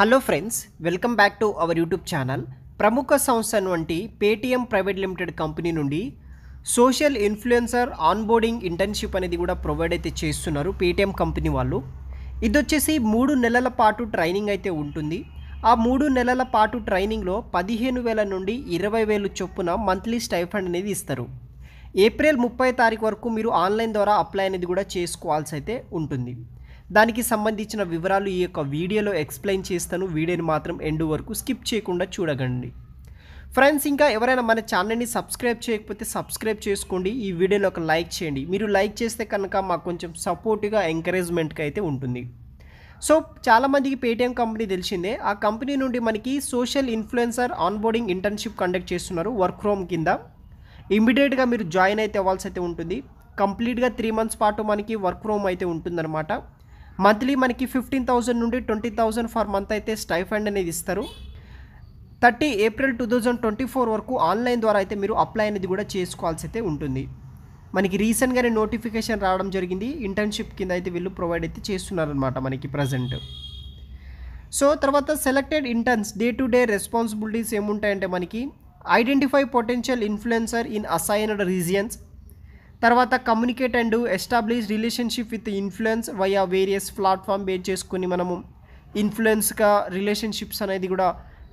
Hello friends, welcome back to our YouTube channel. ప్రముఖ సంస్థ వంటి పేటీఎం ప్రైవేట్ లిమిటెడ్ కంపెనీ నుండి సోషల్ ఇన్ఫ్లుయెన్సర్ ఆన్బోర్డింగ్ ఇంటర్న్షిప్ అనేది కూడా ప్రొవైడ్ అయితే చేస్తున్నారు పేటీఎం కంపెనీ వాళ్ళు. ఇది వచ్చేసి 3 నెలల పాటు ట్రైనింగ్ అయితే ఉంటుంది. ఆ 3 నెలల పాటు ట్రైనింగ్లో 15,000 నుండి 20,000 చొప్పున మంత్లీ స్టైఫండ్ అనేది ఇస్తారు. ఏప్రిల్ 30 తారీఖు వరకు మీరు ఆన్లైన్ ద్వారా అప్లై అనేది కూడా చేసుకోవాల్సి అయితే ఉంటుంది. దానికి సంబంధించిన వివరాలు ఈ యొక్క వీడియోలో ఎక్స్ప్లెయిన్ చేస్తాను. వీడియోని మాత్రం ఎండ్ వరకు స్కిప్ చేయకుండా చూడగండి. ఫ్రెండ్స్, ఇంకా ఎవరైనా మన ఛానల్ని సబ్స్క్రైబ్ చేయకపోతే సబ్స్క్రైబ్ చేసుకోండి. ఈ వీడియోలో ఒక లైక్ చేయండి. మీరు లైక్ చేస్తే కనుక మాకు కొంచెం సపోర్ట్గా ఎంకరేజ్మెంట్గా అయితే ఉంటుంది. సో చాలామందికి పేటీఎం కంపెనీ తెలిసిందే. ఆ కంపెనీ నుండి మనకి social influencer onboarding internship conduct చేస్తున్నారు వర్క్ ఫ్రమ్ కింద. ఇమ్మీడియట్గా మీరు జాయిన్ అయితే అవ్వాల్సి అయితే ఉంటుంది. కంప్లీట్గా 3 months పాటు మనకి వర్క్ ఫ్రమ్ అయితే ఉంటుందన్నమాట. మంత్లీ మనకి 15,000 నుండి 20,000 ఫర్ మంత్ అయితే స్టైఫండ్ అనేది ఇస్తారు. 30 ఏప్రిల్ 2024 వరకు ఆన్లైన్ ద్వారా అయితే మీరు అప్లై అనేది కూడా చేసుకోవాల్సి అయితే ఉంటుంది. మనకి రీసెంట్గానే నోటిఫికేషన్ రావడం జరిగింది. ఇంటర్న్షిప్ కింద అయితే వీళ్ళు ప్రొవైడ్ అయితే చేస్తున్నారనమాట మనకి ప్రజెంట్. సో తర్వాత selected interns day to day responsibilities ఏముంటాయంటే మనకి identify potential influencer in assigned regions, తర్వాత communicate and establish relationship with influence via various platform base చేసుకుని మనము ఇన్ఫ్లుయెన్స్గా రిలేషన్షిప్స్ అనేది కూడా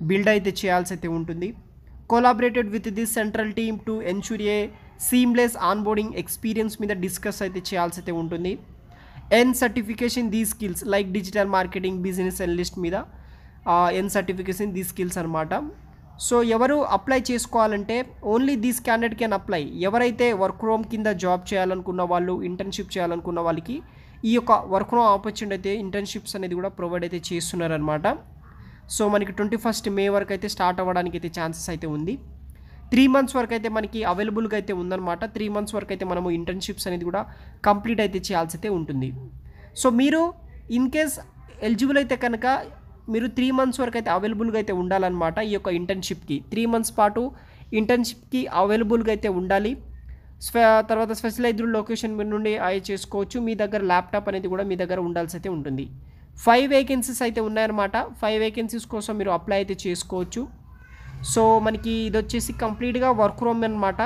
బిల్డ్ అయితే చేయాల్సి అయితే ఉంటుంది. Collaborated with this central team to ensure A seamless onboarding experience మీద డిస్కస్ అయితే చేయాల్సి అయితే ఉంటుంది. ఎన్ సర్టిఫికేషన్ దీ skills like digital marketing, business analyst మీద ఎన్ సర్టిఫికేషన్ దీ స్కిల్స్ అనమాట. సో ఎవరు అప్లై చేసుకోవాలంటే only this candidate can apply. ఎవరైతే వర్క్ ఫ్రమ్ కింద జాబ్ చేయాలనుకున్న వాళ్ళు, ఇంటర్న్షిప్ చేయాలనుకున్న వాళ్ళకి ఈ యొక్క వర్క్ ఫ్రమ్ ఆపర్చునిటీ అయితే ఇంటర్న్షిప్స్ అనేది కూడా ప్రొవైడ్ అయితే చేస్తున్నారనమాట. సో మనకి 21st మే వరకు అయితే స్టార్ట్ అవ్వడానికి అయితే ఛాన్సెస్ అయితే ఉంది. 3 months వరకు అయితే మనకి అవైలబుల్గా అయితే ఉందన్నమాట. 3 months వరకు అయితే మనము ఇంటర్న్షిప్స్ అనేది కూడా కంప్లీట్ అయితే చేయాల్సి అయితే ఉంటుంది. సో మీరు ఇన్ కేస్ ఎలిజిబుల్ అయితే కనుక మీరు 3 months వరకు అయితే అవైలబుల్గా అయితే ఉండాలన్నమాట. ఈ యొక్క ఇంటర్న్షిప్కి 3 months పాటు ఇంటర్న్షిప్కి అవైలబుల్గా అయితే ఉండాలి. తర్వాత స్పెషలైజ్డ్ లొకేషన్ నుండి చేసుకోవచ్చు. మీ దగ్గర ల్యాప్టాప్ అనేది కూడా మీ దగ్గర ఉండాల్సి అయితే ఉంటుంది. 5 వేకెన్సీస్ అయితే ఉన్నాయన్నమాట. 5 వేకెన్సీస్ కోసం మీరు అప్లై అయితే చేసుకోవచ్చు. సో మనకి ఇది వచ్చేసి కంప్లీట్గా వర్క్ ఫ్రమ్ అనమాట.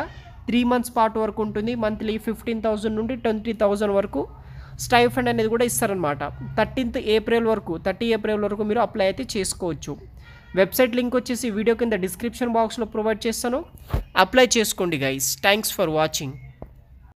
3 months పాటు వరకు ఉంటుంది. మంత్లీ 15,000 నుండి 20,000 వరకు స్టైఫండ్ అనేది కూడా ఇస్తారనమాట. 30 ఏప్రిల్ వరకు మీరు అప్లై అయితే చేసుకోవచ్చు. వెబ్సైట్ లింక్ వచ్చేసి వీడియో కింద డిస్క్రిప్షన్ బాక్స్లో ప్రొవైడ్ చేస్తాను. అప్లై చేసుకోండి గైస్. Thanks for watching.